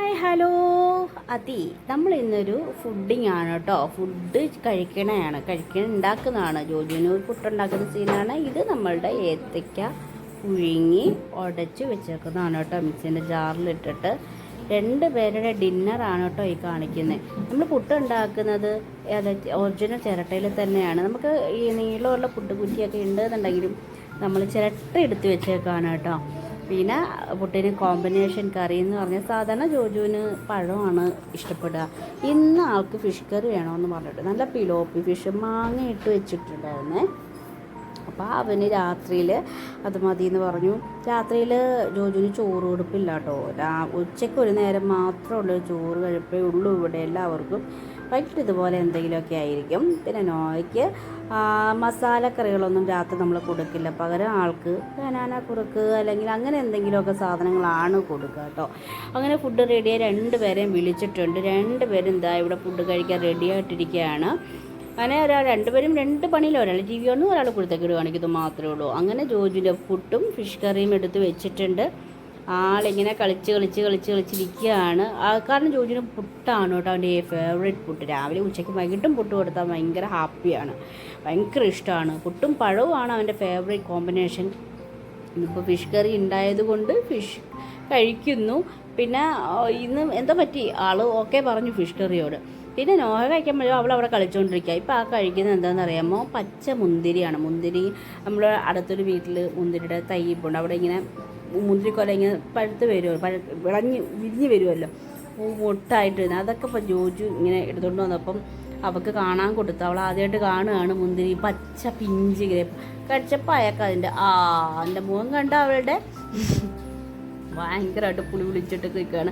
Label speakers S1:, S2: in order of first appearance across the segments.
S1: Hi hello അതി നമ്മൾ ഇന്നൊരു ഫുഡിങ് ആണ് കേട്ടോ. ഫുഡ് ഉണ്ടാക്കുന്നതാണ്. ജോജുവിന് പുട്ടുണ്ടാക്കുന്ന സീനാണ് ഇത്. നമ്മളുടെ ഏത്തയ്ക്ക പുഴുങ്ങി ഉടച്ച് വെച്ചേക്കുന്നതാണ് കേട്ടോ. മിക്സിൻ്റെ ജാറിലിട്ടിട്ട് 2 പേരുടെ ഡിന്നറാണ് കേട്ടോ ഈ കാണിക്കുന്നത്. നമ്മൾ പുട്ടുണ്ടാക്കുന്നത് ഒറിജിനൽ ചിരട്ടയിൽ തന്നെയാണ്. നമുക്ക് ഈ നീളമുള്ള പുട്ടുകുറ്റിയൊക്കെ ഉണ്ടെന്നുണ്ടെങ്കിലും നമ്മൾ ചിരട്ട എടുത്ത് വെച്ചേക്കാണ് കേട്ടോ. പിന്നെ പുട്ടിന് കോമ്പിനേഷൻ കറി എന്ന് പറഞ്ഞാൽ സാധാരണ ജോജുവിന് പഴമാണ് ഇഷ്ടപ്പെടുക. ഇന്ന് ആൾക്ക് ഫിഷ് കറി വേണമെന്ന് പറഞ്ഞിട്ട് നല്ല പിലോപ്പി ഫിഷ് മാങ്ങ ഇട്ട് വെച്ചിട്ടുണ്ടായിരുന്നേ. അപ്പോൾ അവന് രാത്രിയിൽ അത് മതി എന്ന് പറഞ്ഞു. രാത്രിയിൽ ജോജുവിന് ചോറ് കൊടുപ്പില്ല കേട്ടോ. ഉച്ചയ്ക്ക് ഒരു നേരം മാത്രമുള്ള ചോറ് കഴിപ്പേ ഉള്ളൂ ഇവിടെ എല്ലാവർക്കും. വൈകിട്ട് ഇതുപോലെ എന്തെങ്കിലുമൊക്കെ ആയിരിക്കും. പിന്നെ നോയ്ക്ക് മസാലക്കറികളൊന്നും രാത്രി നമ്മൾ കൊടുക്കില്ല. പകരം ആൾക്ക് ബനാന കുറുക്ക് അല്ലെങ്കിൽ അങ്ങനെ എന്തെങ്കിലുമൊക്കെ സാധനങ്ങളാണ് കൊടുക്കുക കേട്ടോ. അങ്ങനെ ഫുഡ് റെഡിയായി 2 പേരെയും വിളിച്ചിട്ടുണ്ട്. 2 പേരും എന്താ ഇവിടെ ഫുഡ് കഴിക്കാൻ റെഡിയായിട്ടിരിക്കുകയാണ്. അങ്ങനെ 2 പേരും 2 പണിയിലും ഒരാൾ ടി വി കാണുന്നു, ഒരാൾ കുഴുത്തക്കേട് കാണിക്കുന്നത് മാത്രമേ ഉള്ളൂ. അങ്ങനെ ജോജുവിൻ്റെ പുട്ടും ഫിഷ് കറിയും എടുത്ത് വെച്ചിട്ടുണ്ട്. ആളിങ്ങനെ കളിച്ചിരിക്കുകയാണ്. കാരണം ജോജുവിന് പുട്ടാണ് കേട്ടോ അവൻ്റെ ഫേവറേറ്റ് പുട്ട്. രാവിലെ ഉച്ചയ്ക്ക് വൈകിട്ടും പുട്ട് കൊടുത്താൽ ഭയങ്കര ഹാപ്പിയാണ്, ഭയങ്കര ഇഷ്ടമാണ്. പുട്ടും പഴവുമാണ് അവൻ്റെ ഫേവറേറ്റ് കോമ്പിനേഷൻ. ഇപ്പോൾ ഫിഷ് കറി ഉണ്ടായതുകൊണ്ട് ഫിഷ് കഴിക്കുന്നു. പിന്നെ ഇന്ന് എന്താ പറ്റി ആൾ ഓക്കെ പറഞ്ഞു ഫിഷ് കറിയോട്. പിന്നെ നോഹ കഴിക്കുമ്പോഴും അവൾ അവിടെ കളിച്ചുകൊണ്ടിരിക്കുക. ഇപ്പോൾ ആ കഴിക്കുന്നത് എന്താണെന്ന് അറിയാമോ? പച്ച മുന്തിരിയാണ്. മുന്തിരി നമ്മൾ അടുത്തൊരു വീട്ടിൽ മുന്തിരിയുടെ തയ്യിപ്പുണ്ട്. അവിടെ ഇങ്ങനെ മുന്തിരിക്കൊല ഇങ്ങനെ പഴുത്ത് വരുമല്ലോ, വിരിഞ്ഞ് വരുമല്ലോ, മുട്ടായിട്ടിരുന്നത്. അതൊക്കെ ഇപ്പോൾ ജോജു ഇങ്ങനെ എടുത്തുകൊണ്ട് വന്നപ്പം അവൾക്ക് കാണാൻ കൊടുത്തു. അവൾ ആദ്യമായിട്ട് കാണുകയാണ് മുന്തിരി പച്ച പിഞ്ച് ഗ്രേപ്പ്. കഴിച്ചപ്പോൾ അയാൾക്ക് എൻ്റെ മുഖം കണ്ട അവളുടെ ഭയങ്കരമായിട്ട് പുളി വിളിച്ചിട്ട് നിൽക്കുകയാണ്.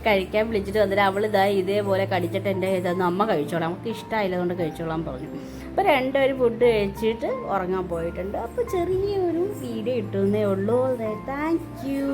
S1: കഴിക്കാൻ വിളിച്ചിട്ട് വന്നിട്ട് അവൾ ഇതേപോലെ കടിച്ചിട്ട് എൻ്റെ ഇതൊന്നും അമ്മ കഴിച്ചോളാം, നമുക്ക് ഇഷ്ടമായില്ല അതുകൊണ്ട് കഴിച്ചോളാൻ പറഞ്ഞു. അപ്പോൾ 2 പേരും ഫുഡ് കഴിച്ചിട്ട് ഉറങ്ങാൻ പോയിട്ടുണ്ട്. അപ്പോൾ ചെറിയൊരു വീഡിയോ ഇട്ടുന്നേ ഉള്ളൂ. Thank you.